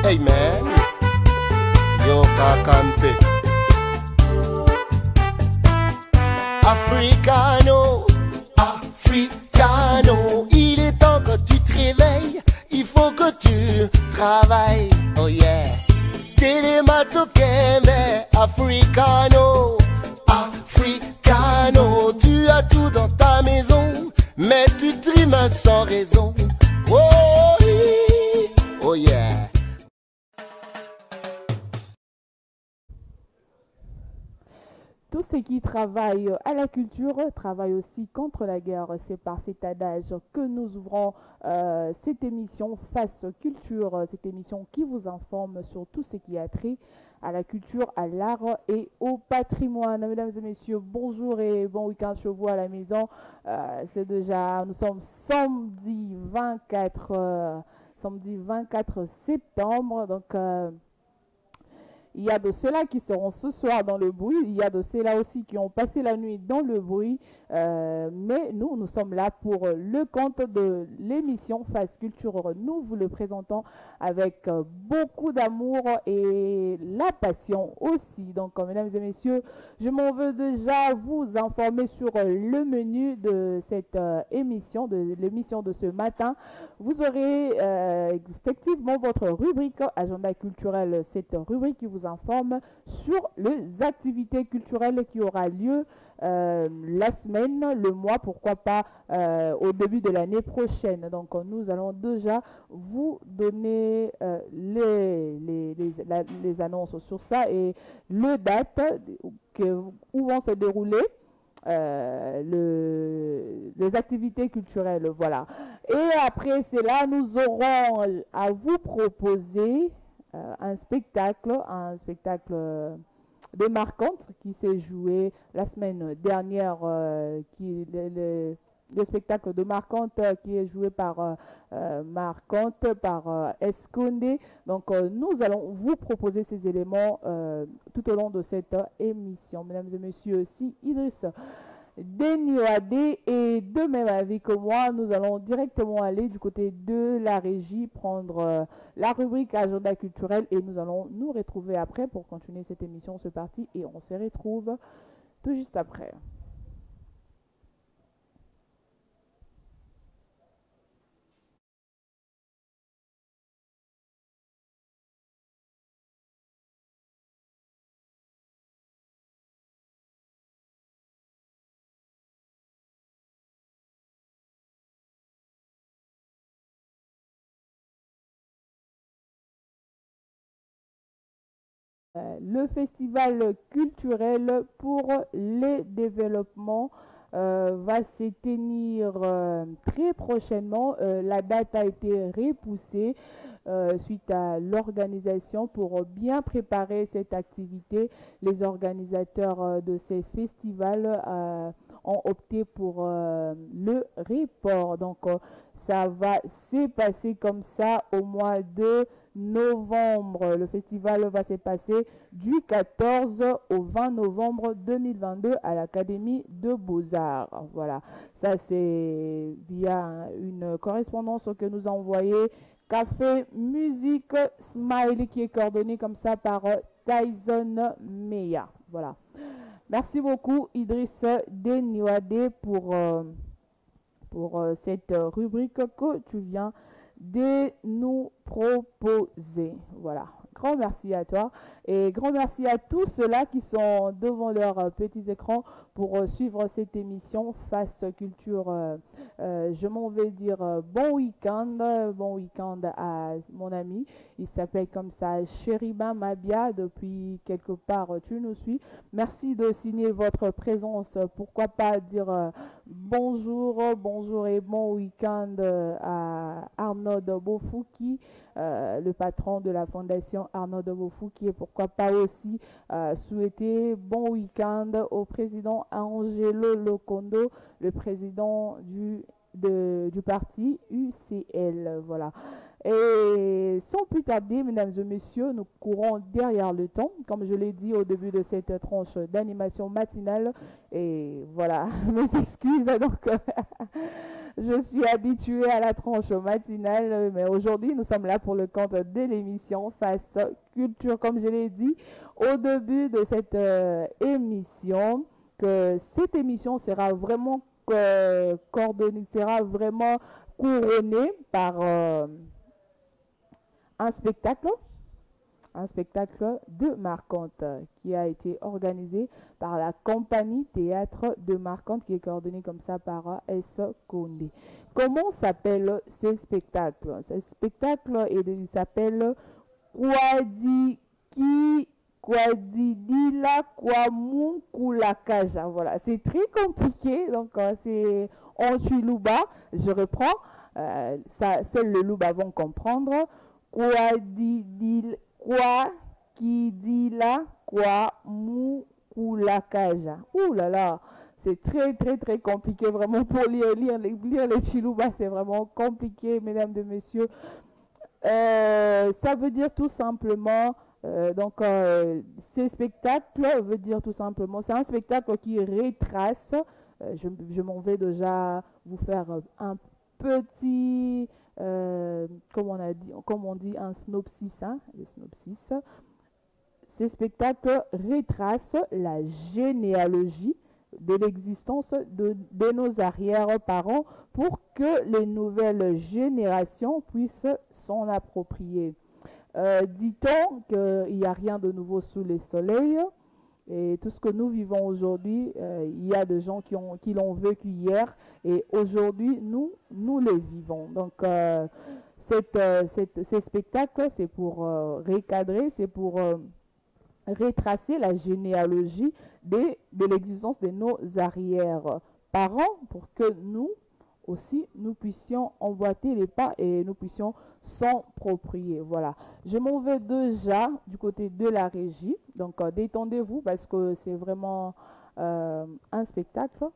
Hey man, yo kakampe. Africano, Africano, il est temps que tu te réveilles, il faut que tu travailles, oh yeah. Télémato Kembe, Africano, Africano, tu as tout dans ta maison, mais tu trimes sans raison, oh, oh yeah. Tous ceux qui travaillent à la culture travaillent aussi contre la guerre. C'est par cet adage que nous ouvrons cette émission Face Culture, cette émission qui vous informe sur tout ce qui a trait à la culture, à l'art et au patrimoine. Mesdames et messieurs, bonjour et bon week-end chez vous à la maison. C'est déjà, nous sommes samedi 24 septembre, donc... il y a de ceux-là qui seront ce soir dans le bruit, il y a de ceux-là aussi qui ont passé la nuit dans le bruit, mais nous sommes là pour le compte de l'émission Face Culture. Nous vous le présentons avec beaucoup d'amour et la passion aussi. Donc, mesdames et messieurs, je m'en veux déjà vous informer sur le menu de cette émission, de l'émission de ce matin. Vous aurez effectivement votre rubrique Agenda culturel, cette rubrique qui vous informe sur les activités culturelles qui aura lieu la semaine, le mois, pourquoi pas au début de l'année prochaine. Donc nous allons déjà vous donner les annonces sur ça et les dates où vont se dérouler les activités culturelles, voilà. Et après cela, nous aurons à vous proposer un spectacle de Marconte qui s'est joué la semaine dernière, le spectacle de Marconte qui est joué par Marconte, par Escondé. Donc nous allons vous proposer ces éléments tout au long de cette émission. Mesdames et messieurs, si Idriss Denioadé et de même avis que moi, nous allons directement aller du côté de la régie, prendre la rubrique agenda culturel et nous allons nous retrouver après pour continuer cette émission. C'est parti et on se retrouve tout juste après. Le festival culturel pour les développements va se tenir très prochainement. La date a été repoussée suite à l'organisation pour bien préparer cette activité. Les organisateurs de ces festivals ont opté pour le report. Donc ça va se passer comme ça au mois de novembre. Le festival va se passer du 14 au 20 novembre 2022 à l'Académie de Beaux-Arts. Voilà, ça c'est via une correspondance que nous a envoyée Café Musique Smile qui est coordonné comme ça par Tyson Meya. Voilà. Merci beaucoup Idriss Denioadé pour cette rubrique que tu viens de nous proposer. Voilà. Grand merci à toi et grand merci à tous ceux-là qui sont devant leurs petits écrans pour suivre cette émission Face Culture. Je m'en vais dire bon week-end à mon ami. Il s'appelle comme ça Chériba Mabia. Depuis quelque part, tu nous suis. Merci de signer votre présence. Pourquoi pas dire bonjour et bon week-end à Arnaud Bofouki, le patron de la fondation Arnaud Bofou, qui est pourquoi pas aussi souhaiter bon week-end au président Angelo Lokondo, le président du parti UCL. Voilà. Et sans plus tarder, mesdames et messieurs, nous courons derrière le temps, comme je l'ai dit au début de cette tranche d'animation matinale. Et voilà, mes excuses. Donc, Je suis habituée à la tranche matinale, mais aujourd'hui, nous sommes là pour le compte de l'émission Face Culture. Comme je l'ai dit au début de cette émission, que cette émission sera vraiment coordonnée, sera vraiment couronnée par un spectacle de Marquante qui a été organisé par la compagnie Théâtre de Marquante qui est coordonné comme ça par S. Condé. Comment s'appelle ce spectacle? Ce spectacle il s'appelle Kwadidila Kwamukulakaja. Voilà, c'est très compliqué, donc c'est en Chiluba. Je reprends, ça, seuls les Louba vont comprendre. Kwadidila Kwamukulakaja. Ouh là là, c'est très compliqué vraiment pour lire les Chiluba, c'est vraiment compliqué, mesdames et messieurs. Ça veut dire tout simplement, ces spectacles veut dire tout simplement, c'est un spectacle qui retrace, je m'en vais déjà vous faire un petit, comme on dit, un synopsis, hein, le synopsis. Ces spectacles retracent la généalogie de l'existence de nos arrière-parents pour que les nouvelles générations puissent s'en approprier. Dit-on qu'il n'y a rien de nouveau sous le soleil et tout ce que nous vivons aujourd'hui, il y a des gens qui l'ont vécu hier et aujourd'hui, nous le vivons. Donc, ces spectacles, c'est pour recadrer, c'est pour retracer la généalogie de l'existence de nos arrière-parents pour que nous aussi, nous puissions emboîter les pas et nous puissions s'en approprier. Voilà. Je m'en vais déjà du côté de la régie. Donc, détendez-vous parce que c'est vraiment un spectacle.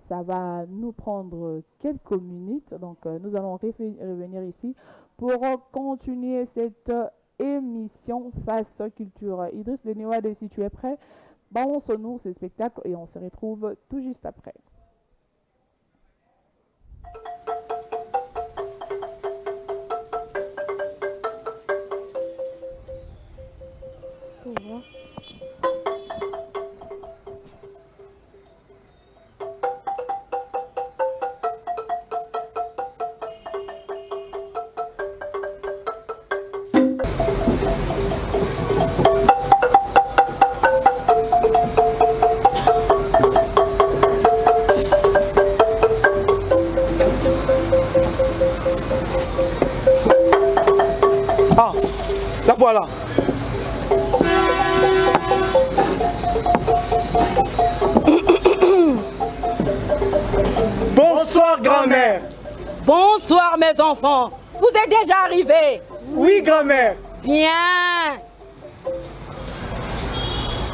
Ça va nous prendre quelques minutes. Donc, nous allons revenir ici pour continuer cette émission Face Culture. Idriss Denewade, si tu es prêt, balance-nous ce spectacle et on se retrouve tout juste après. Ah, la voilà. Bonsoir, grand-mère. Bonsoir, mes enfants. Vous êtes déjà arrivés? Oui, grand-mère. Bien.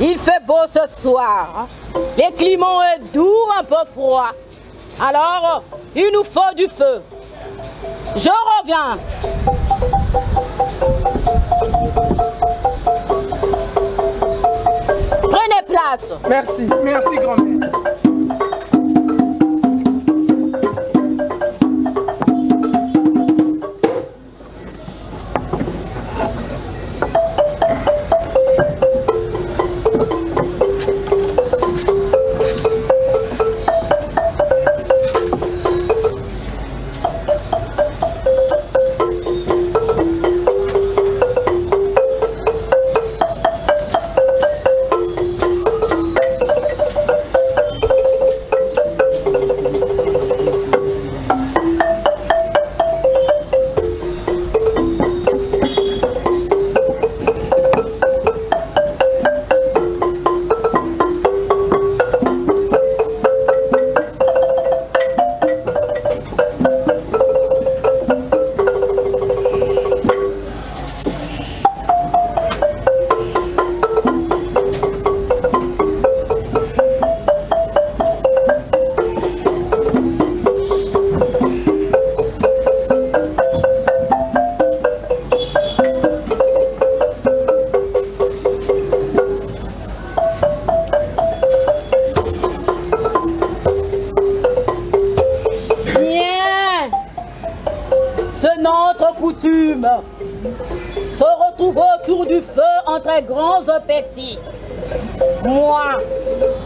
Il fait beau ce soir. Le climat est doux, un peu froid. Alors, il nous faut du feu. Je reviens. Prenez place. Merci, merci, grand-mère. notre coutume se retrouver autour du feu entre grands et petits. Moi,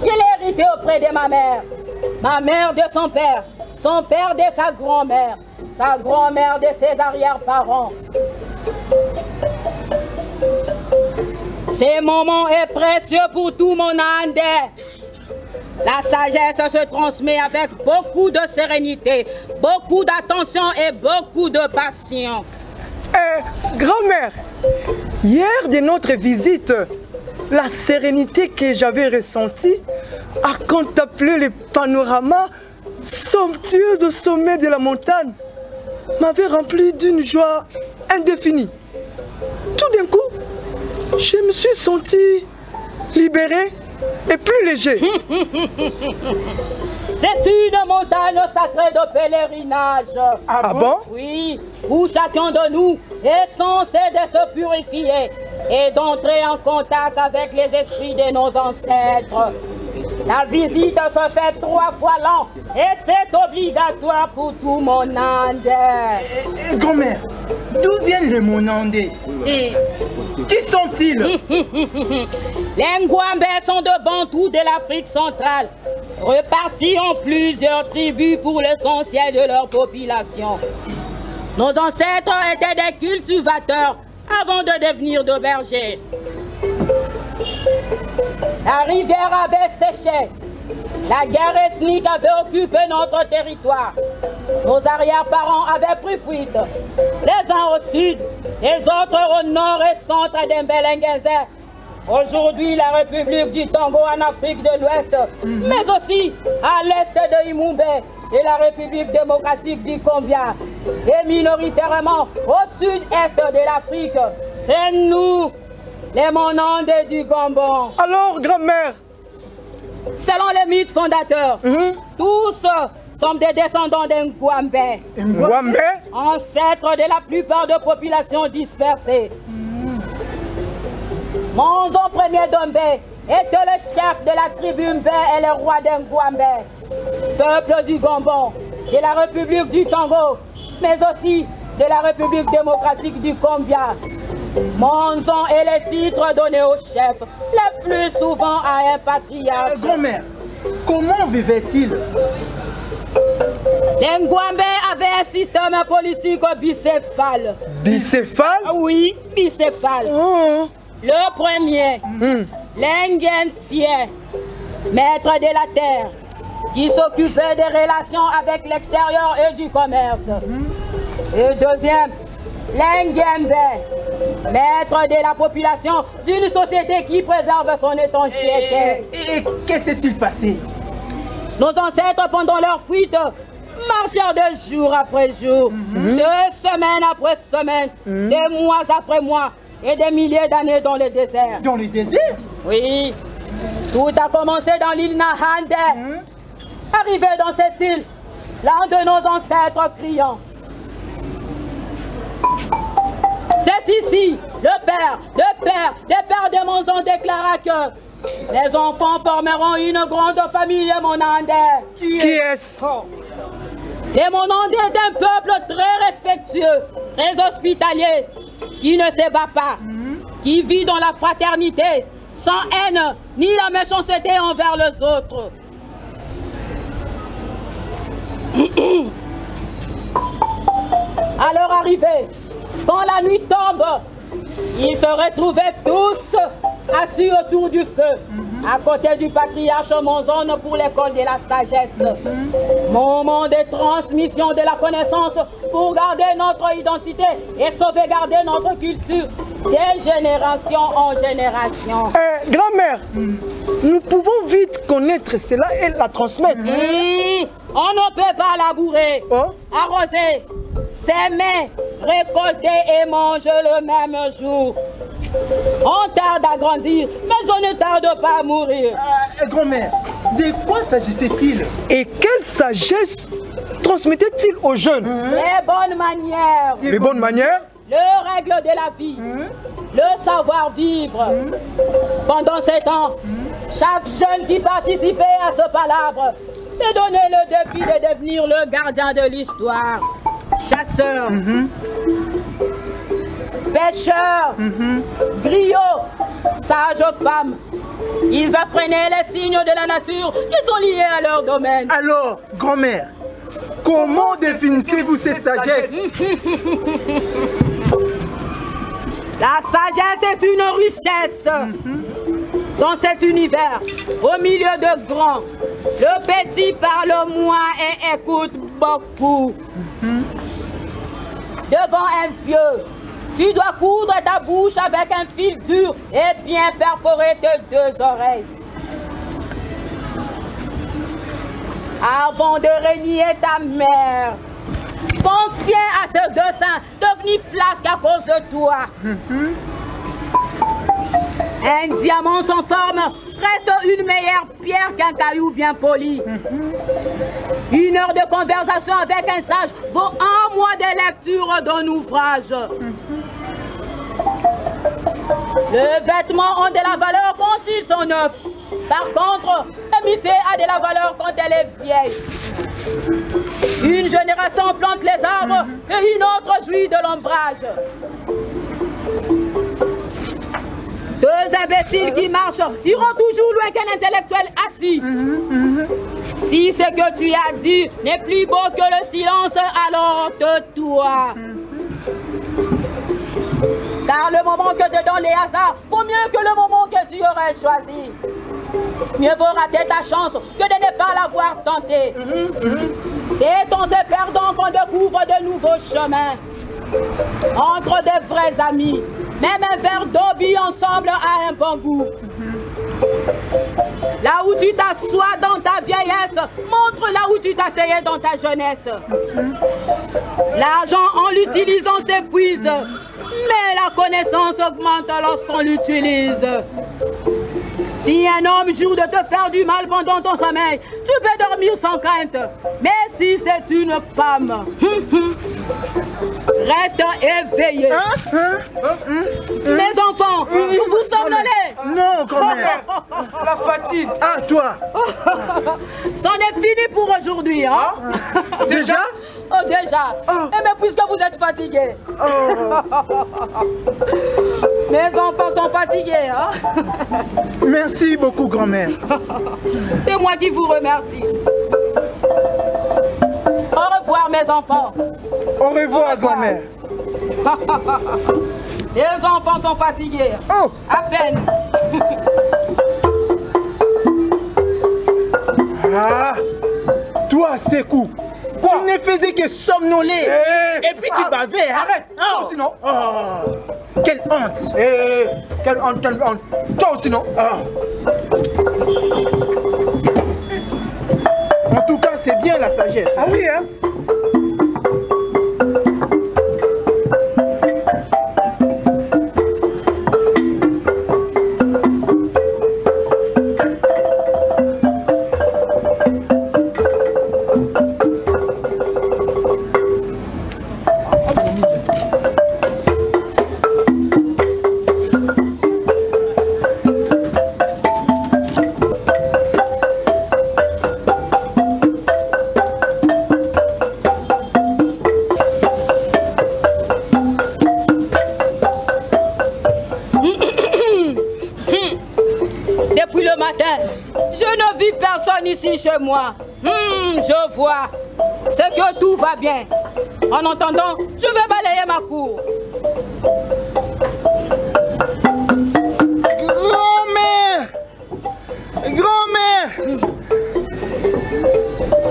je l'ai hérité auprès de ma mère de son père de sa grand-mère de ses arrière-parents. Ce moment est précieux pour tout mon Andé. La sagesse se transmet avec beaucoup de sérénité, beaucoup d'attention et beaucoup de passion. Grand-mère, hier de notre visite, la sérénité que j'avais ressentie à contempler le panorama somptueux au sommet de la montagne m'avait rempli d'une joie indéfinie. Tout d'un coup, je me suis senti libéré et plus léger. C'est une montagne sacrée de pèlerinage. Ah bon? Oui, où chacun de nous est censé de se purifier et d'entrer en contact avec les esprits de nos ancêtres. La visite se fait 3 fois l'an et c'est obligatoire pour tout mon Andé. Grand-mère, d'où viennent les Monandés et qui sont-ils? Les Ngwambais sont de Bantous de l'Afrique centrale, repartis en plusieurs tribus pour l'essentiel de leur population. Nos ancêtres étaient des cultivateurs avant de devenir des bergers. La rivière avait séché. La guerre ethnique avait occupé notre territoire. Nos arrière-parents avaient pris fuite. Les uns au sud, les autres au nord et centre d'Embelengeze. Aujourd'hui, la République du Congo en Afrique de l'Ouest, mais aussi à l'est de Imumbe et la République démocratique du Combia. Et minoritairement au sud-est de l'Afrique. C'est nous, les Monandés du Gambon. Alors, grand-mère? Selon les mythes fondateurs, tous sont des descendants des Ngwambais. Ngwambais? Ancêtres de la plupart des populations dispersées. Monzo Ier Dombe était le chef de la tribu Mbé et le roi des Ngwambais, peuple du Gambon, de la République du Congo, mais aussi de la République démocratique du Combia. Monzon est le titre donné au chef, le plus souvent à un patriarche. Grand-mère, comment vivait-il? Les Ngwambais avaient un système politique bicéphale. Bicéphale? Oui, bicéphale. Oh. Le premier, l'Ingentien, maître de la terre, qui s'occupait des relations avec l'extérieur et du commerce. Et le deuxième, l'Ingembe, maître de la population d'une société qui préserve son étanchéité. Et qu'est-ce qui s'est-il passé? Nos ancêtres, pendant leur fuite, marchèrent de jour après jour, de semaine après semaine, de mois après mois, et des milliers d'années dans le désert. Dans le désert? Oui. Tout a commencé dans l'île Nahande. Arrivé dans cette île, l'un de nos ancêtres criant. C'est ici, le père de Monzon déclara que les enfants formeront une grande famille monandais. Qui est-ce? Les Monandais est un peuple très respectueux, très hospitalier, qui ne se bat pas, qui vit dans la fraternité, sans haine ni la méchanceté envers les autres. À leur arrivée, quand la nuit tombe, ils se retrouvaient tous assis autour du feu, à côté du patriarche Monzon pour l'école de la sagesse. Moment de transmission de la connaissance pour garder notre identité et sauvegarder notre culture de génération en génération. Grand-mère, nous pouvons vite connaître cela et la transmettre. On ne peut pas labourer, arroser, s'aimer, récolter et manger le même jour. On tarde à grandir, mais on ne tarde pas à mourir. Grand-mère, de quoi s'agissait-il? Et quelle sagesse transmettait-il aux jeunes? Les bonnes manières. Les bonnes manières? Les règles de la vie. Le savoir-vivre. Pendant ces temps, chaque jeune qui participait à ce palabre s'est donné le défi de devenir le gardien de l'histoire. chasseurs, pêcheurs, griots, sages femmes. Ils apprenaient les signes de la nature qui sont liés à leur domaine. Alors, grand-mère, comment définissez-vous cette sagesse? La sagesse est une richesse. Dans cet univers, au milieu de grands, le petit parle moins et écoute beaucoup. Devant un vieux, tu dois coudre ta bouche avec un fil dur et bien perforer tes deux oreilles. Avant de régner ta mère, pense bien à ce dessin devenu flasque à cause de toi. Un diamant sans forme reste une meilleure pierre qu'un caillou bien poli. Une heure de conversation avec un sage vaut un mois de lecture d'un ouvrage. Les vêtements ont de la valeur quand ils sont neufs. Par contre, l'amitié a de la valeur quand elle est vieille. Une génération plante les arbres et une autre jouit de l'ombrage. Deux imbéciles qui marchent iront toujours loin qu'un intellectuel assis. Si ce que tu as dit n'est plus beau que le silence, alors tais-toi. Car le moment que te donne les hasards vaut mieux que le moment que tu aurais choisi. Mieux vaut rater ta chance que de ne pas l'avoir tentée. C'est en se perdant qu'on découvre de nouveaux chemins. Entre de vrais amis, même un verre d'eau bu ensemble a un bon goût. Là où tu t'assois dans ta vieillesse, montre là où tu t'asseyais dans ta jeunesse. L'argent en l'utilisant s'épuise, mais la connaissance augmente lorsqu'on l'utilise. Si un homme jure de te faire du mal pendant ton sommeil, tu peux dormir sans crainte. Mais si c'est une femme, reste éveillé. Les enfants, vous vous somnolez? Non, grand-mère. La fatigue. Ah, toi. C'en est fini pour aujourd'hui, hein? Déjà? Oh, déjà. Eh bien, puisque vous êtes fatigués. Mes enfants sont fatigués, hein? Merci beaucoup, grand-mère. C'est moi qui vous remercie. Au revoir, mes enfants. Au revoir, grand-mère. Les enfants sont fatigués. Oh. À peine. Ah, toi, Sékou. Quoi? Tu ne faisais que somnoler. Et puis tu bavais. Arrête. Oh. Sinon. Oh. Quelle honte. Quelle honte, quelle honte. Toi aussi, non? En tout cas, c'est bien la sagesse. Ah oui, hein? Ici chez moi, je vois, c'est que tout va bien. En entendant, je vais balayer ma cour. Grand-mère! Grand-mère!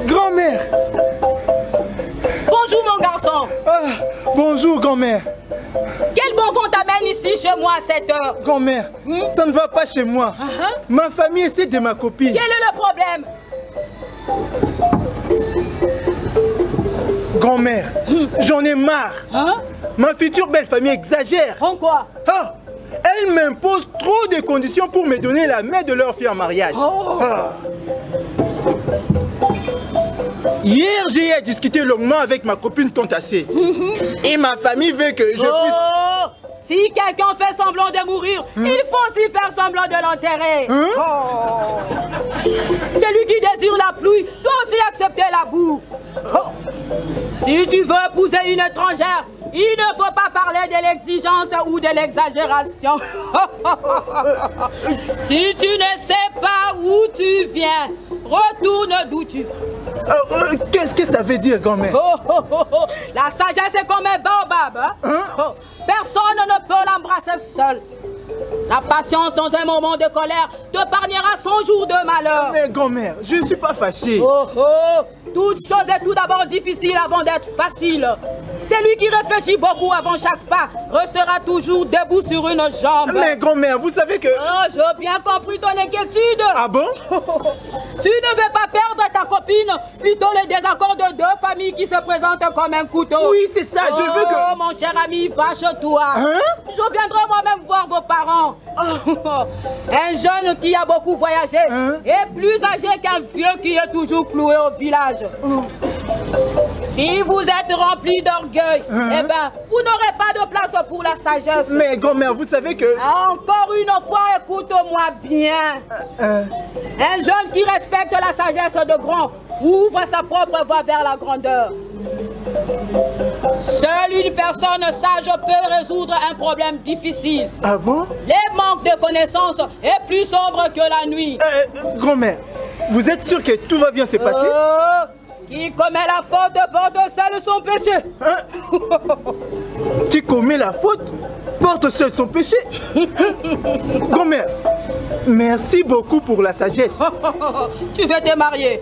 Grand-mère! Bonjour mon garçon. Bonjour grand-mère. Quel bon vent t'amène ici chez moi à cette heure? Grand-mère, ça ne va pas chez moi. Ma famille essaie de ma copine. Quel est le problème? Grand-mère, j'en ai marre. Ma future belle famille exagère. En quoi? Elle m'impose trop de conditions pour me donner la main de leur fille en mariage. Hier, j'ai discuté longuement avec ma copine Tontassé. Et ma famille veut que je puisse... Si quelqu'un fait semblant de mourir, il faut aussi faire semblant de l'enterrer. Celui qui désire la pluie doit aussi accepter la boue. Si tu veux épouser une étrangère, il ne faut pas parler de l'exigence ou de l'exagération. Si tu ne sais pas où tu viens, retourne d'où tu vas. Qu'est-ce que ça veut dire, grand-mère? La sagesse est comme un baobab. Hein? Personne ne peut l'embrasser seul. La patience dans un moment de colère t'épargnera 100 jours de malheur. Mais grand-mère, je ne suis pas fâché. Toute chose est tout d'abord difficile avant d'être facile. Celui qui réfléchit beaucoup avant chaque pas restera toujours debout sur une jambe. Mais grand-mère, vous savez que... Oh, j'ai bien compris ton inquiétude. Ah bon? Tu ne veux pas perdre ta copine, plutôt les désaccords de deux familles qui se présentent comme un couteau. Oui, c'est ça, je veux que... Oh, mon cher ami, fâche-toi. Hein? Je viendrai moi-même voir vos parents. Un jeune qui a beaucoup voyagé est plus âgé qu'un vieux qui est toujours cloué au village. Si vous êtes rempli d'orgueil, eh ben, vous n'aurez pas de place pour la sagesse. Mais grand-mère, vous savez que... Encore une fois, écoute-moi bien. Un jeune qui respecte la sagesse de grand ouvre sa propre voie vers la grandeur. Seule une personne sage peut résoudre un problème difficile. Ah bon? Les manques de connaissances est plus sombre que la nuit. Grand-mère, vous êtes sûr que tout va bien se passer? Qui commet la faute porte seul son péché. Qui commet la faute porte seul son péché. Grand-mère, merci beaucoup pour la sagesse. Tu veux te marier?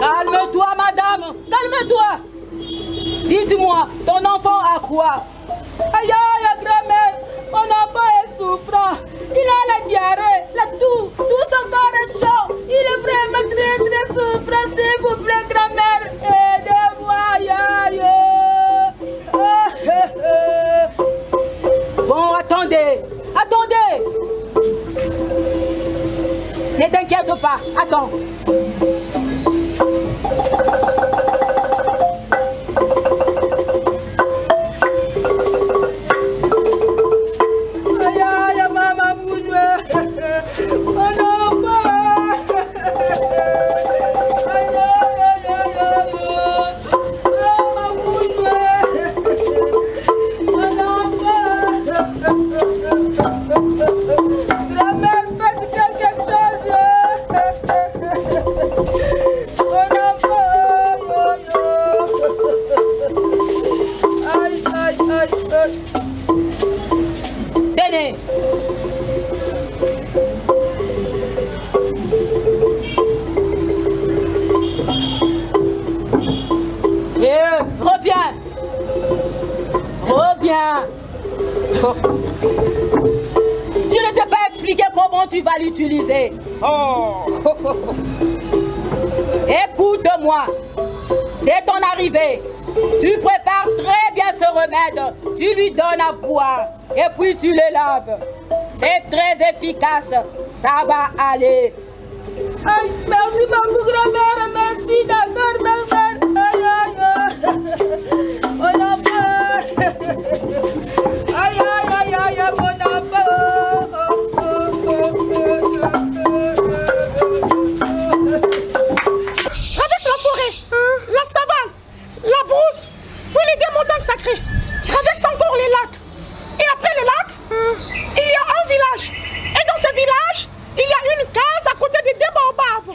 Calme-toi, madame, calme-toi. Dites-moi, ton enfant a quoi? Aïe, aïe, grand-mère, mon enfant est souffrant. Il a la diarrhée, la toux, tout son corps est chaud. Il est vraiment très, très souffrant. S'il vous plaît, grand-mère, aidez-moi, aïe, aïe. Bon, attendez, attendez. Ne t'inquiète pas, attends. Tenez. Reviens. Reviens. Je ne t'ai pas expliqué comment tu vas l'utiliser. Écoute-moi. Dès ton arrivée, tu prépares très bien ce remède. Tu lui donnes à boire et puis tu le laves. C'est très efficace. Ça va aller. Aïe, merci beaucoup, grand-mère. Merci, d'accord, merci. Aïe, aïe, mon enfant. Aïe, aïe, aïe, aïe, mon enfant. Traverse la forêt, la savane, la brousse, puis les deux montagnes sacrées. Traverse encore les lacs. Et après le lac, il y a un village. Et dans ce village, il y a une case à côté des deux baobabs.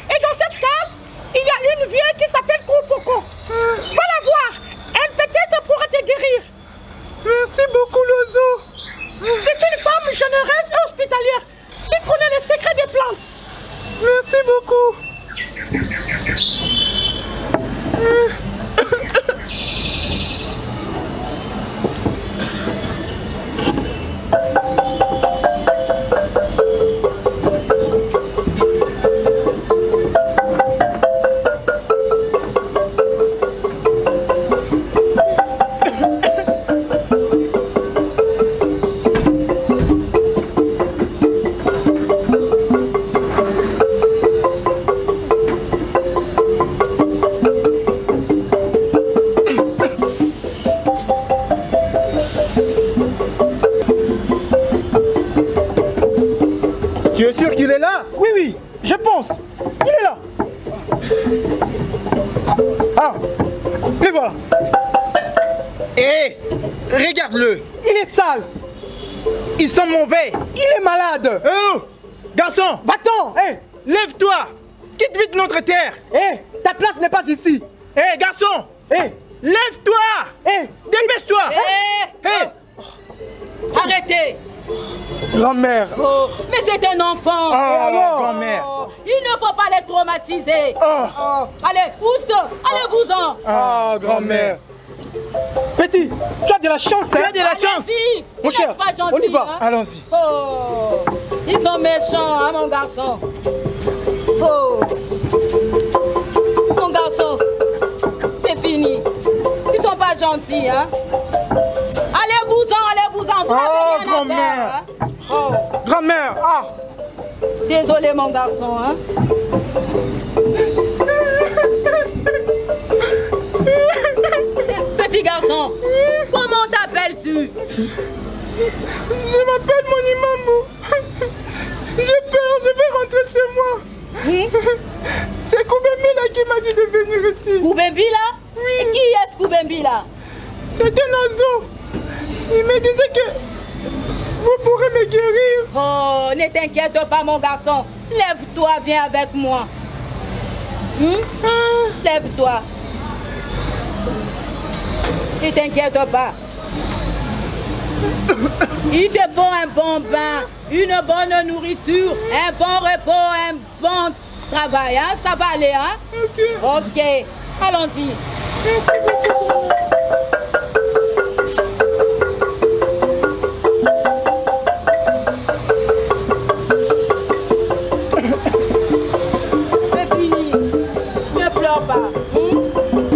Et dans cette case, il y a une vieille qui s'appelle Koupoko. Les voilà. Hé, regarde-le. Il est sale. Ils sont mauvais. Il est malade. Oh, garçon, Va-t'en. Hé, lève-toi. Quitte vite notre terre. hé, ta place n'est pas ici. Hé, garçon, Hé, lève-toi. hé, Dépêche-toi. Hé, Arrêtez. grand-mère. Oh, mais c'est un enfant. oh, grand-mère. Il ne faut pas les traumatiser. Oh, Allez, Ouste, allez-vous-en. Ah, grand-mère. Petit, tu as de la chance, tu hein? as de la chance. Allez-y, Mon vous cher, n'êtes pas gentil, on y va. hein. Allons-y. Oh, ils sont méchants, hein, mon garçon. Oh, mon garçon, c'est fini. Ils sont pas gentils, hein. Allez-vous-en, vous n'avez Oh, rien à grand-mère. faire, hein. Oh, Grand-mère, ah. désolé, mon garçon, hein. Petit garçon, comment t'appelles-tu? Je m'appelle Monimambo. J'ai peur, je vais rentrer chez moi. C'est Koubembila qui m'a dit de venir ici. Koubembila? Oui. Et qui est-ce Koubembila? C'est un oiseau. Il me disait que vous pourrez me guérir. Oh, ne t'inquiète pas, mon garçon. Lève-toi, viens avec moi. Lève-toi. Ne t'inquiète pas. Il te faut un bon bain, une bonne nourriture, un bon repos, un bon travail. Hein? Ça va aller, hein? Ok. Allons-y. Merci beaucoup. C'est fini. Ne pleure pas.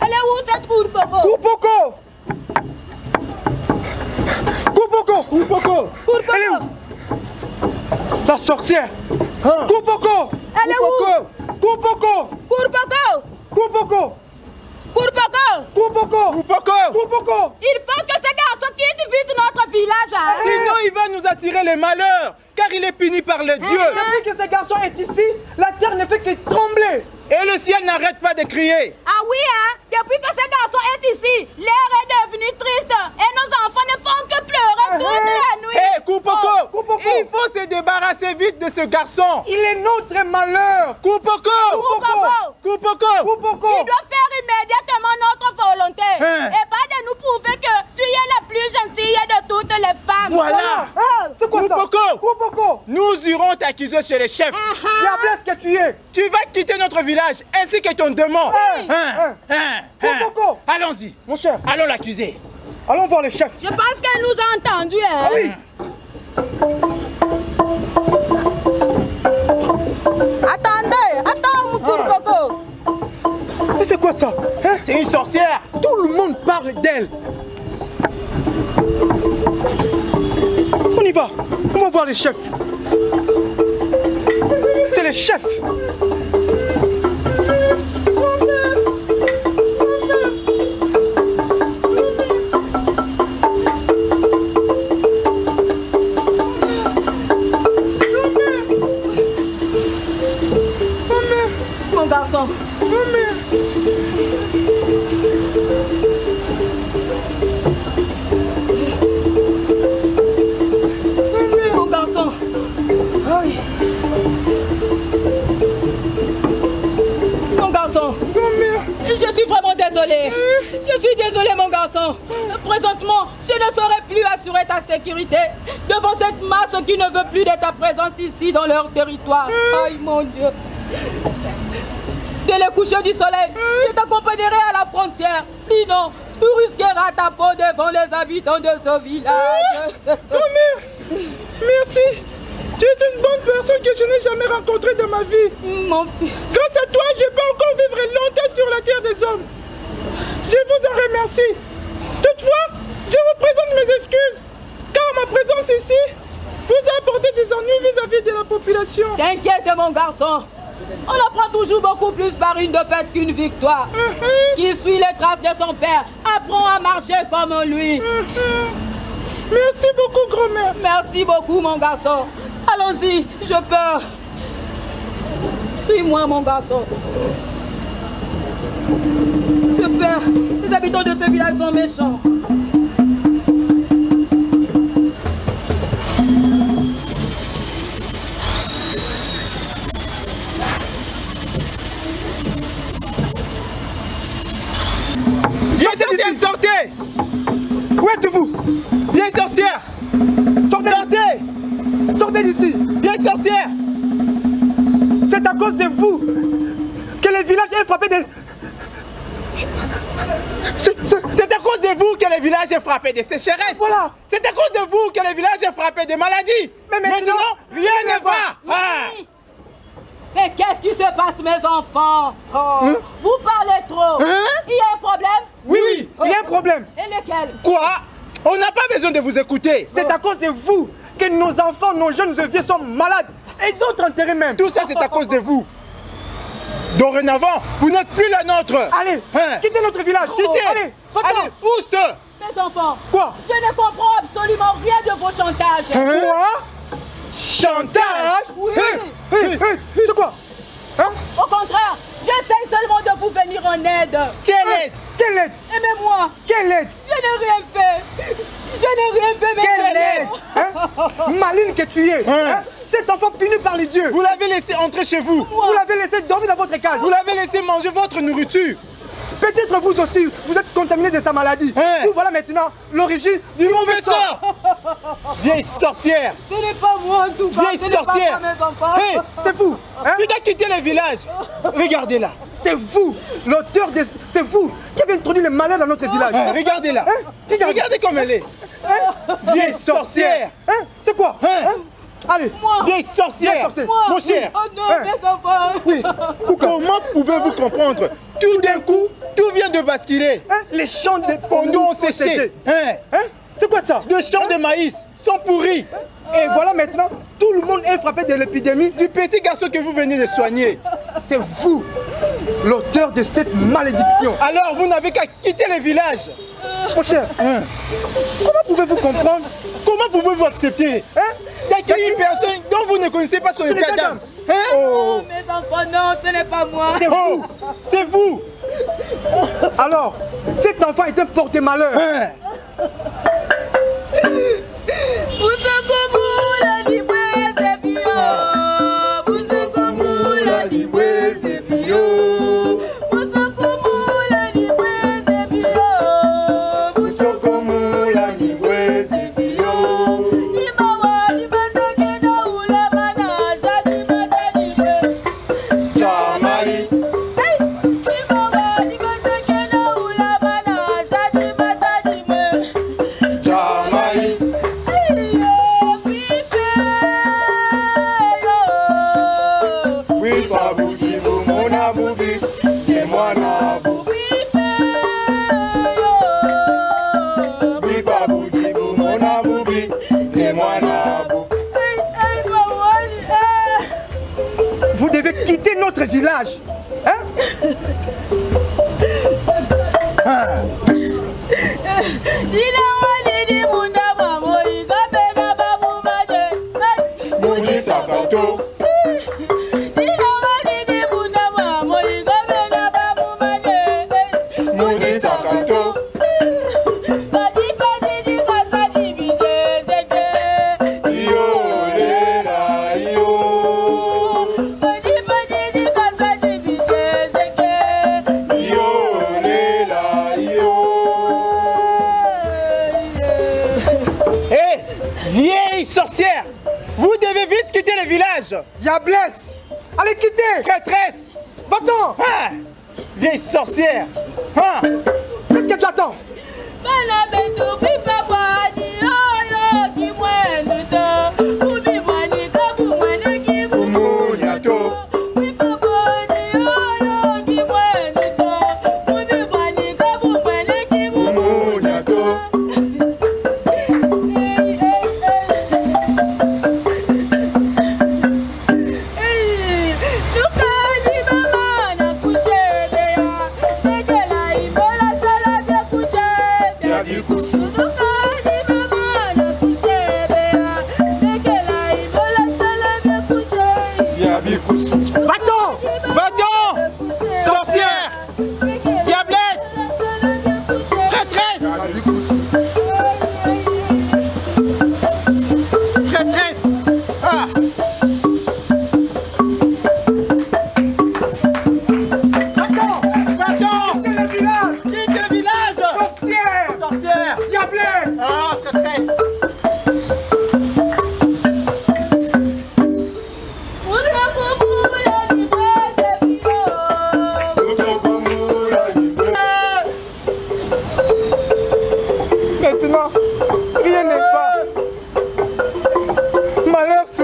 Elle est où cette Kourpoko? Koupoko. Koupoko. Koupoko. Elle est où? La sorcière. Koupoko. Elle est où? Koupoko. Kourpoko! Koupoko. Kourpoko! Koupoko. Koupoko. Il faut que ce garçon quitte vite notre village. Hein? Sinon, il va nous attirer les malheurs, car il est puni par le Dieu. Depuis que ce garçon est ici, la terre ne fait que trembler. Et le ciel n'arrête pas de crier. Ah oui, hein? Depuis que ce garçon est ici, l'air est devenu triste et nos enfants ne font que pleurer toute la nuit. Hé, Koupoko, Koupoko. il faut se débarrasser vite de ce garçon. Il est notre malheur. Koupoko, Koupoko. Koupoko, Koupoko. Tu dois faire immédiatement notre volonté Hein? et pas de nous prouver que tu es la plus gentille de toutes les femmes. Voilà. C'est quoi ça? Koupoko. Koupoko. Nous irons t'accuser chez les chefs. Diablesse que tu es. Tu vas quitter notre village ainsi que ton démon. Koupoko. Allons-y. Mon cher, Allons l'accuser. allons voir le chef. Je pense qu'elle nous a entendus. Hein? Oui. Attends, Kourpoko. Mais c'est quoi ça? Hein? C'est une sorcière. Tout le monde parle d'elle. On y va. On va voir les chefs. C'est les chefs. Mon garçon. Mon garçon. Mon garçon. Je suis vraiment désolée. Je suis désolée, mon garçon. Présentement, je ne saurais plus assurer ta sécurité devant cette masse qui ne veut plus de ta présence ici dans leur territoire. Aïe, mon Dieu. Dès le coucher du soleil, je t'accompagnerai à la frontière. Sinon, tu risqueras ta peau devant les habitants de ce village. Merci. Tu es une bonne personne que je n'ai jamais rencontrée de ma vie. Mon fils. Grâce à toi, je peux encore vivre longtemps sur la terre des hommes. Je vous en remercie. Toutefois, je vous présente mes excuses, car ma présence ici la population. T'inquiète mon garçon. On apprend toujours beaucoup plus par une défaite qu'une victoire. Qui suit les traces de son père apprend à marcher comme lui. Merci beaucoup, grand-mère. Merci beaucoup mon garçon. Allons-y, je peur. Suis-moi mon garçon. Je peur. Les habitants de ce village sont méchants. Viens, sortez! Où êtes-vous? Viens, sorcière! Sortez! Sortez d'ici! Viens, sorcière! C'est à cause de vous que le village est frappé de... C'est à cause de vous que le village est frappé de sécheresse. Voilà. C'est à cause de vous que le village est frappé de maladies. Mais maintenant rien ne va. Mais qu'est-ce qui se passe, mes enfants? Vous parlez trop. Il y a un problème? Oui, il y a un problème. Et lequel? Quoi? On n'a pas besoin de vous écouter. C'est à cause de vous que nos enfants, nos jeunes vieux sont malades. Et d'autres enterrés même. Tout ça, c'est à cause de vous. Dorénavant, vous n'êtes plus la nôtre. Allez, quittez notre village. Quittez. Allez, ouste. Mes enfants. Quoi? Je ne comprends absolument rien de vos chantages. Quoi? Chantage? Oui. C'est quoi? Au contraire, j'essaie seulement de vous venir en aide. Quelle aide? Quelle aide? Aimez-moi. Quelle aide? Je n'ai rien fait. Je n'ai rien fait, mais... Quelle aide? Maline que tu es. Cet enfant puni par les dieux. Vous l'avez laissé entrer chez vous. Vous l'avez laissé dormir dans votre cage. Vous l'avez laissé manger votre nourriture. Peut-être vous aussi, vous êtes contaminé de sa maladie. Vous voilà maintenant l'origine du mauvais sort. Vieille sorcière. Ce n'est pas moi en tout cas. Vieille sorcière. C'est vous. Tu dois quitter le village. Regardez-la. C'est vous, l'auteur de... C'est vous qui avez introduit le malheur dans notre village. Regardez-la. Regardez comme elle est. Vieille sorcière. C'est quoi? Allez, vieille sorcière. Mon cher. Oh non, mes enfants. Oui. Comment pouvez-vous comprendre? Tout d'un coup, tout vient de basculer. Les champs de pondus ont séché. C'est quoi ça? Les champs de maïs sont pourris. Et voilà maintenant, tout le monde est frappé de l'épidémie du petit garçon que vous venez de soigner. C'est vous, l'auteur de cette malédiction. Alors, vous n'avez qu'à quitter le village. Mon cher, comment pouvez-vous comprendre? Comment pouvez-vous accepter d'accueillir une personne dont vous ne connaissez pas son état d'âme? Oh, mes enfants, non, ce n'est pas moi. C'est vous. C'est vous. Alors, cet enfant est un porte-malheur. Vous devez quitter notre village. Diablesse! Allez quitter! Traîtresse! Va-t'en! Vieille sorcière! Qu'est-ce que tu attends?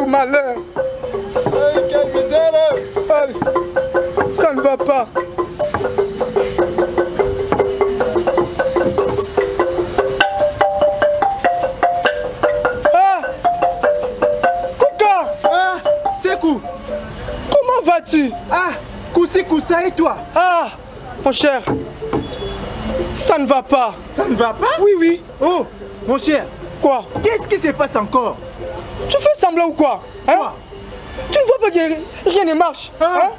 malheur. Hey, quelle misère. Allez, ça ne va pas. Ah, Kouka. Ah, Sekou. Comment vas-tu? Ah, Koussi Koussa et toi? Ah, mon cher, ça ne va pas. Ça ne va pas? Oui, oui. Oh, mon cher. Quoi? Qu'est-ce qui se passe encore? Tu fais semblant ou quoi? Hein? Quoi? Tu ne vois pas que rien ne marche? Hein?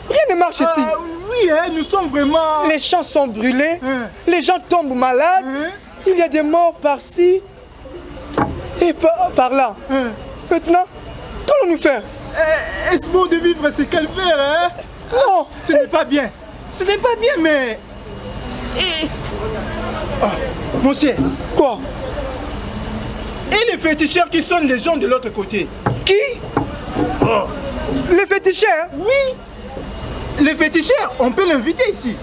Rien ne marche ici. Oui, hein, nous sommes vraiment... Les champs sont brûlés, Hein? les gens tombent malades, Hein? il y a des morts par-ci et par-là. Hein? Maintenant, qu'allons-nous faire? Est-ce bon de vivre ce calvaire, hein? Non, Ce n'est pas bien. Ce n'est pas bien, mais... Ah, mon cher. quoi? Et les féticheurs qui sont les gens de l'autre côté? Qui? Les féticheurs? Oui. Les féticheurs, on peut l'inviter ici.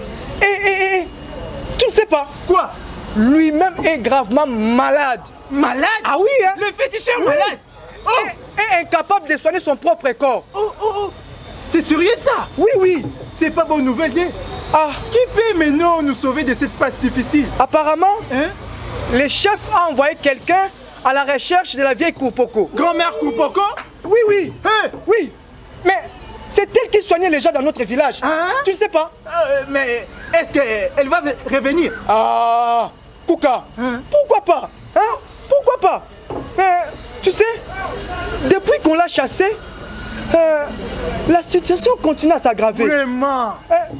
Tu ne sais pas? Quoi? Lui-même est gravement malade. Malade? Ah oui, hein? Le féticheur Oui. malade? Oh! Et incapable de soigner son propre corps. Oh! C'est sérieux ça? Oui, oui. C'est pas bonne nouvelle, hein? Ah, Qui peut maintenant nous sauver de cette passe difficile? apparemment, Hein? le chef a envoyé quelqu'un à la recherche de la vieille Koupoko. Grand-mère Koupoko? Oui, oui. Hein? Oui. Mais c'est elle qui soignait les gens dans notre village. Hein? Tu ne sais pas? Mais est-ce qu'elle va revenir? Ah, Kouka, Hein? pourquoi pas? Hein? Pourquoi pas? Mais, tu sais, depuis qu'on l'a chassée, la situation continue à s'aggraver. Vraiment?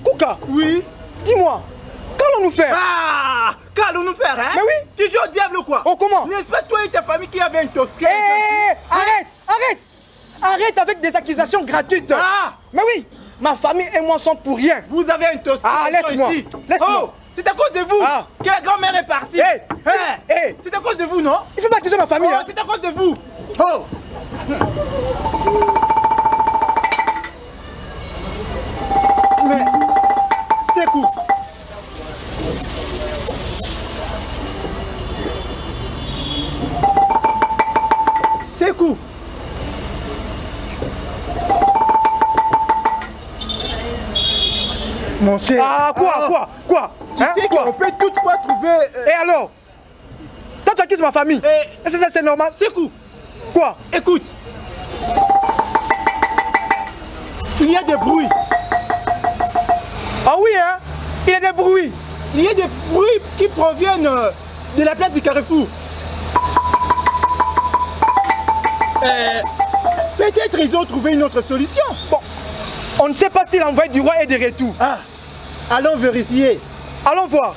Kouka, Oui. dis-moi, qu'allons-nous faire? Ah! Qu'allons-nous faire, hein? Mais oui. Tu joues au diable ou quoi? Oh, comment? N'est-ce pas toi et ta famille qui avaient un toquet? Arrête avec des accusations gratuites. Ah! Mais oui, ma famille et moi sommes pour rien. Vous avez un toasté laisse-moi, ici. laisse-moi. Oh! C'est à cause de vous que la grand-mère est partie. C'est à cause de vous, non? Il faut pas accuser ma famille. Oh, c'est à cause de vous. Oh! Mais, Sekou. Sekou. Mon cher. Ah, quoi? Tu sais qu'on peut toutefois trouver... Et alors? Toi, tu accuses ma famille. Et c'est normal. Sekou. Quoi? Écoute. Il y a des bruits. Ah oui, hein? Il y a des bruits. Il y a des bruits qui proviennent de la place du Carrefour. Peut-être ils ont trouvé une autre solution. Bon, on ne sait pas si l'envoyé du roi est de retour. Ah, allons vérifier. Allons voir.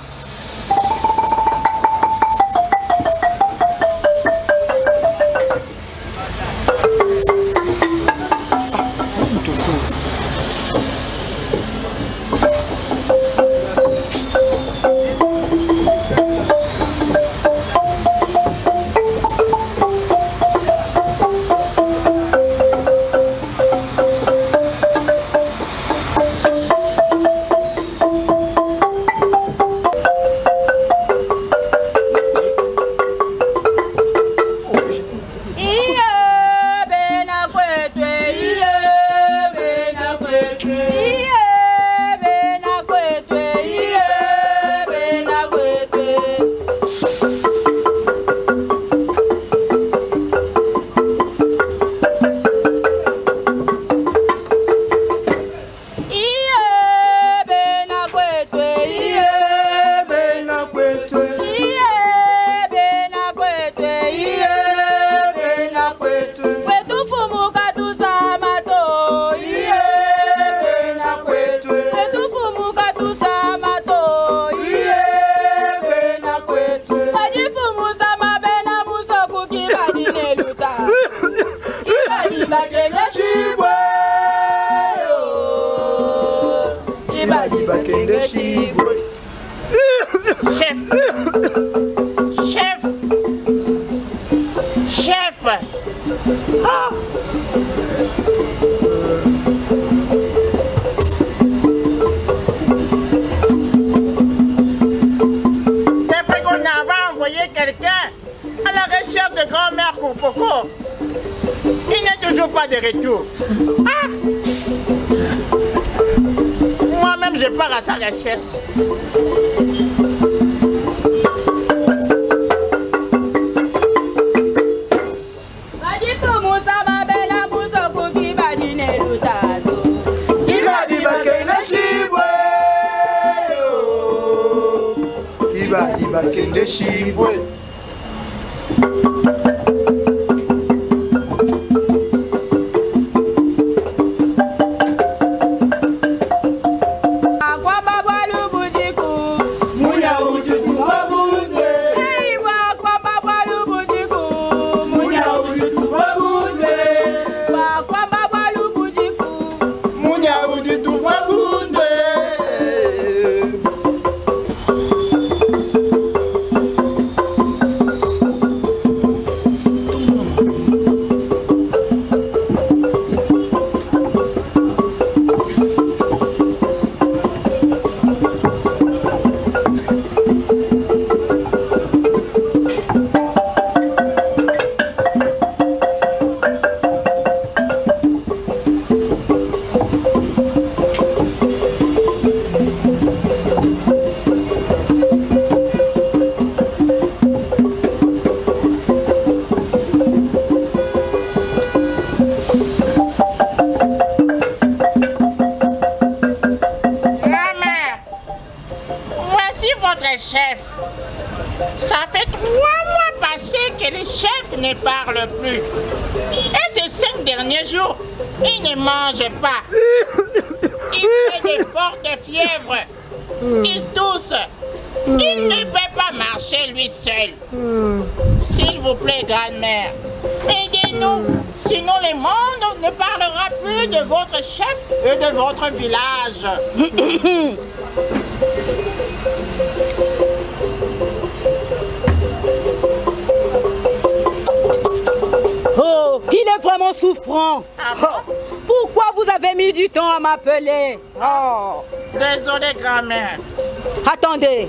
Chef! Ah! Depuis qu'on avait envoyé quelqu'un à la recherche de grand-mère Koupoko, il n'est toujours pas de retour. Ah! Moi-même, je pars à sa recherche. Iba kende shibwe. Chef, ça fait 3 mois passés que le chef ne parle plus. Et ces 5 derniers jours, il ne mange pas. Il fait de fortes fièvres. Il tousse. Il ne peut pas marcher lui seul. S'il vous plaît, grand-mère, aidez-nous. Sinon le monde ne parlera plus de votre chef et de votre village. Oh, il est vraiment souffrant. Ah bon? Pourquoi vous avez mis du temps à m'appeler? Oh. Désolé, grand-mère. Attendez.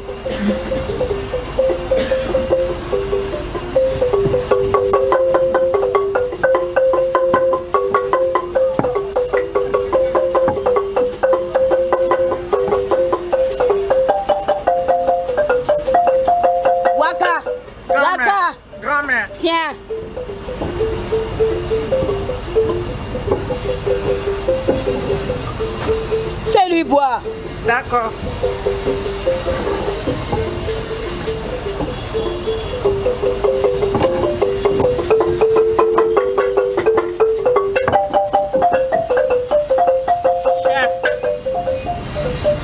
Waka. Waka. Grand-mère. Tiens. Fais-lui boire. D'accord.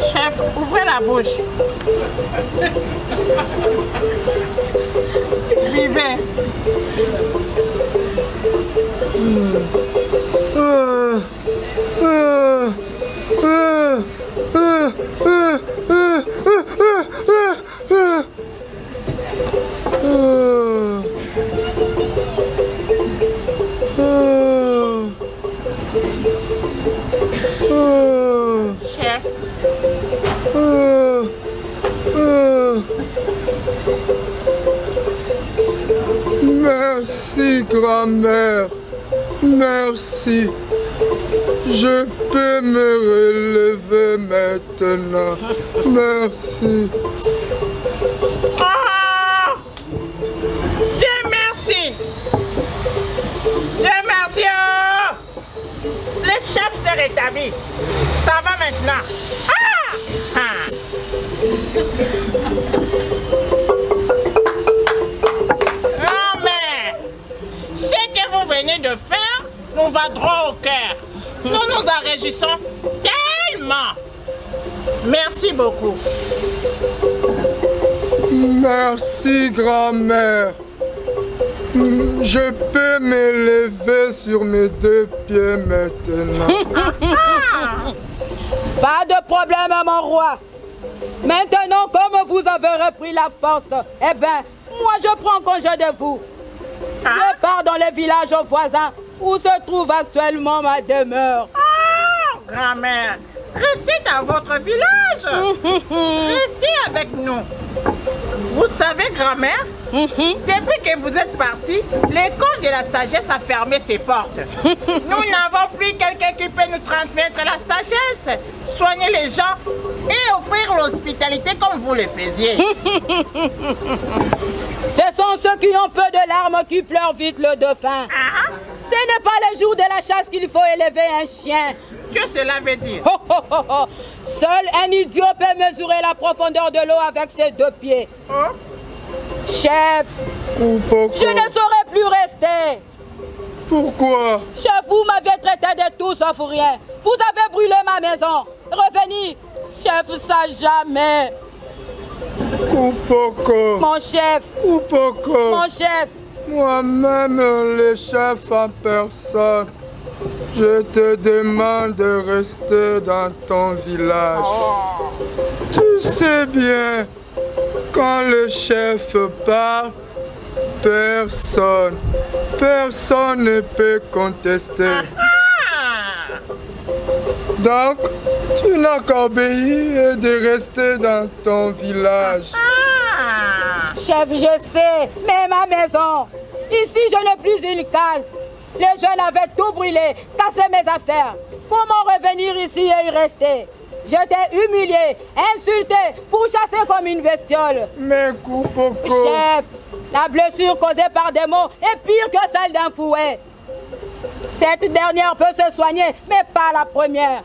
Chef, ouvrez la bouche. Vivez. Chef. Merci, grand-mère. Merci. Je peux me relever maintenant. Merci. Oh! Dieu merci. Dieu merci. Oh! Le chef s'est rétabli. Ça va maintenant. Ah! Ah! Oh, mais ce que vous venez de faire nous va droit au cœur. Nous nous en réjouissons tellement. Merci beaucoup. Merci, grand-mère. Je peux me lever sur mes 2 pieds maintenant. Pas de problème, mon roi. Maintenant, comme vous avez repris la force, eh bien, moi je prends congé de vous. Je pars dans les villages voisins où se trouve actuellement ma demeure. Oh, grand-mère, restez dans votre village. Restez avec nous. Vous savez, grand-mère, depuis que vous êtes parti, l'école de la sagesse a fermé ses portes. Nous n'avons plus quelqu'un qui peut nous transmettre la sagesse, soigner les gens et offrir l'hospitalité comme vous le faisiez. Ce sont ceux qui ont peu de larmes qui pleurent vite le dauphin. Ce n'est pas le jour de la chasse qu'il faut élever un chien. Que cela veut dire? Seul un idiot peut mesurer la profondeur de l'eau avec ses 2 pieds. Chef, je ne saurais plus rester. Pourquoi? Chef, vous m'avez traité de tout sauf rien. Vous avez brûlé ma maison. Revenir, chef, ça jamais. Kupoko. Mon chef. Kupoko. Mon chef. Moi-même, le chef en personne. Je te demande de rester dans ton village. Tu sais bien, quand le chef parle, personne ne peut contester. Donc, tu n'as qu'à obéir et de rester dans ton village. Chef, je sais, mais ma maison, ici je n'ai plus une case. Les jeunes avaient tout brûlé, cassé mes affaires. Comment revenir ici et y rester? J'étais humilié, insulté, pourchassé comme une bestiole. Mais Kupoko... Chef, la blessure causée par des mots est pire que celle d'un fouet. Cette dernière peut se soigner, mais pas la première.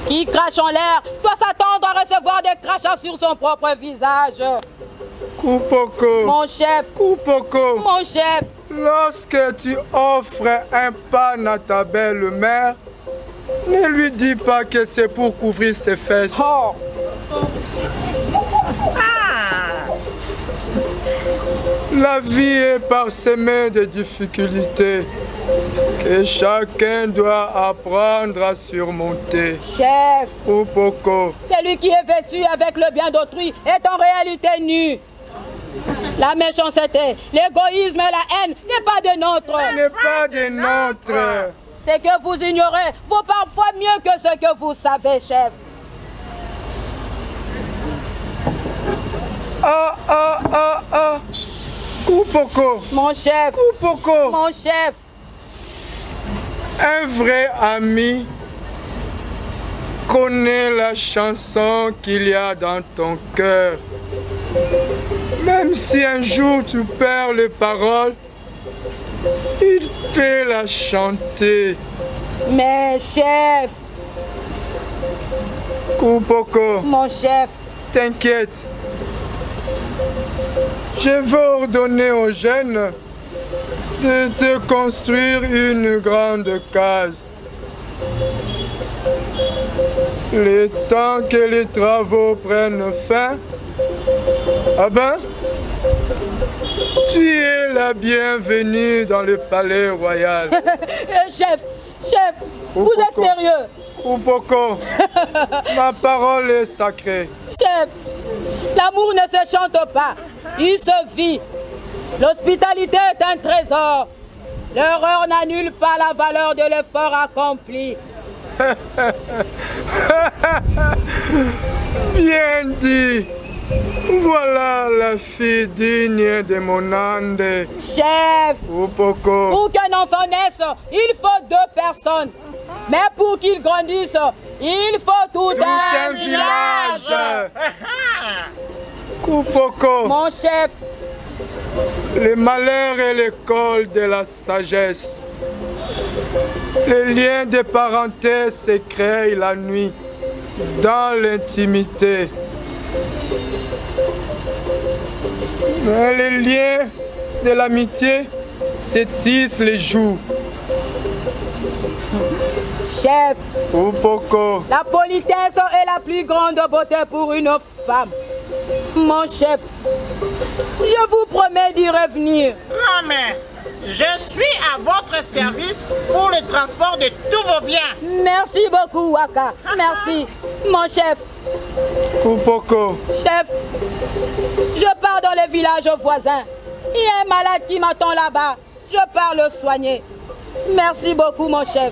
Qui crache en l'air doit s'attendre à recevoir des crachats sur son propre visage. Kupoko... Mon chef... Kupoko... Mon chef... Lorsque tu offres un pan à ta belle-mère, ne lui dis pas que c'est pour couvrir ses fesses. La vie est parsemée de difficultés que chacun doit apprendre à surmonter. Chef, Kupoko, celui qui est vêtu avec le bien d'autrui est en réalité nu. La méchanceté, l'égoïsme et la haine n'est pas des nôtres. N'est pas des nôtres. Ce que vous ignorez vaut parfois mieux que ce que vous savez, chef. Kupoko. Mon chef. Kupoko. Mon chef. Un vrai ami connaît la chanson qu'il y a dans ton cœur. Même si un jour tu perds les paroles, il peut la chanter. Mais chef. Kupoko. Mon chef. T'inquiète. Je vais ordonner aux jeunes de te construire une grande case. Le temps que les travaux prennent fin, ah ben, tu es la bienvenue dans le palais royal. Chef, vous êtes sérieux? Kupoko, ma parole est sacrée. Chef, l'amour ne se chante pas, il se vit. L'hospitalité est un trésor. L'erreur n'annule pas la valeur de l'effort accompli. Bien dit. Voilà la fille digne de mon ande. Chef, Kupoko. Pour qu'un enfant naisse, il faut 2 personnes. Mais pour qu'il grandisse, il faut tout un village. Kupoko. Mon chef. Le malheur est l'école de la sagesse. Les liens de parenté se créent la nuit, dans l'intimité. Mais les liens de l'amitié se tissent les jours. Chef, Kupoko. La politesse est la plus grande beauté pour une femme. Mon chef, je vous promets d'y revenir. Non mais, je suis à votre service pour le transport de tous vos biens. Merci beaucoup, Waka. Merci, mon chef. Kupoko. Chef, je pars dans le village voisin. Il y a un malade qui m'attend là-bas. Je pars le soigner. Merci beaucoup, mon chef.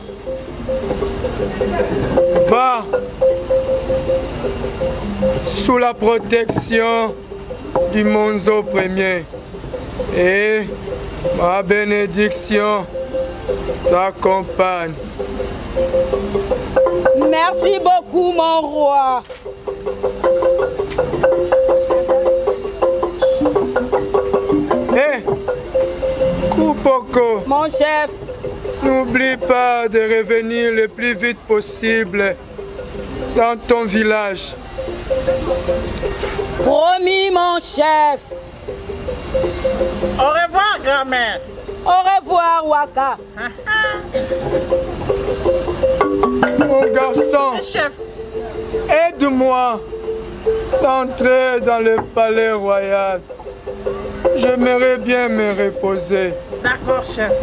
Va sous la protection du Monzo premier. Et ma bénédiction t'accompagne. Merci beaucoup, mon roi. Hé, Koupoko, mon chef, n'oublie pas de revenir le plus vite possible dans ton village. Promis, mon chef. Au revoir, grand-mère. Au revoir, Waka. Mon garçon, chef, aide-moi d'entrer dans le palais royal. J'aimerais bien me reposer. D'accord, chef.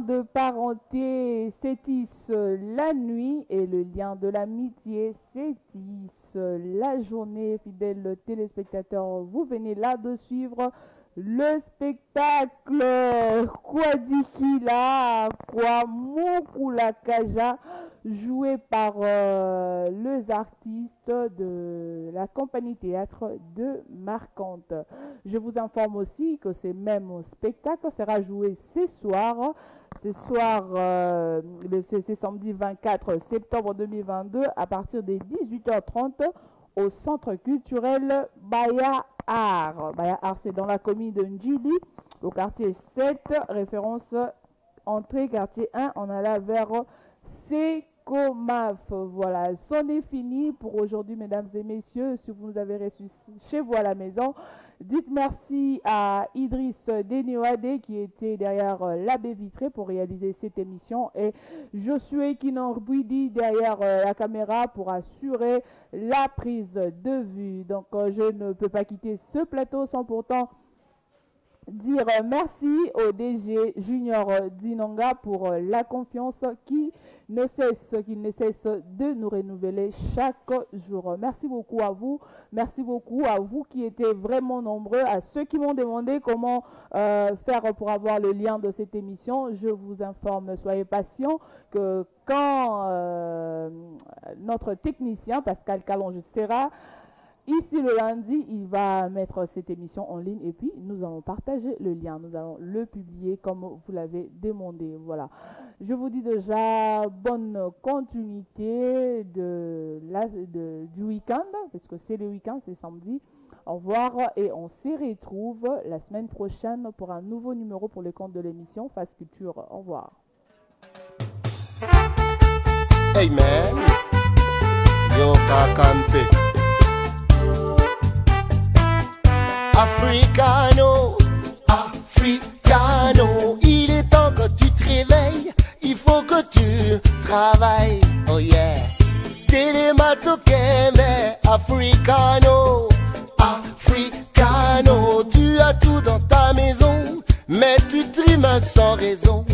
De parenté s'étisse la nuit et le lien de l'amitié s'étisse la journée. Fidèles téléspectateurs, vous venez là de suivre le spectacle Kwadikila Kwamukula Kaja, joué par les artistes de la compagnie théâtre de Marquante. Je vous informe aussi que ce même spectacle sera joué ce soir. Ce soir, c'est samedi 24 septembre 2022 à partir des 18h30 au centre culturel Baya Art. Baya Art, c'est dans la commune de Ndjili, au quartier 7, référence entrée quartier 1, on alla vers Comaf. Voilà, c'en est fini pour aujourd'hui, mesdames et messieurs. Si vous nous avez reçus chez vous à la maison, dites merci à Idriss Denioade qui était derrière la baie vitrée pour réaliser cette émission, et Josué Kinorbouidi derrière la caméra pour assurer la prise de vue. Donc je ne peux pas quitter ce plateau sans pourtant dire merci au DG Junior Dinonga pour la confiance qu'il ne cesse de nous renouveler chaque jour. Merci beaucoup à vous. Merci beaucoup à vous qui étaient vraiment nombreux, à ceux qui m'ont demandé comment faire pour avoir le lien de cette émission. Je vous informe, soyez patients, que quand notre technicien Pascal Calonge sera ici le lundi, il va mettre cette émission en ligne et puis nous allons partager le lien. Nous allons le publier comme vous l'avez demandé. Voilà. Je vous dis déjà bonne continuité du week-end, parce que c'est le week-end, c'est samedi. Au revoir et on se retrouve la semaine prochaine pour un nouveau numéro pour les comptes de l'émission Face Culture. Au revoir. Hey man, yo kakampe. Africano, Africano, il est temps que tu te réveilles, il faut que tu travailles, oh yeah. Télématokeme, Africano, Africano, tu as tout dans ta maison, mais tu trimes sans raison.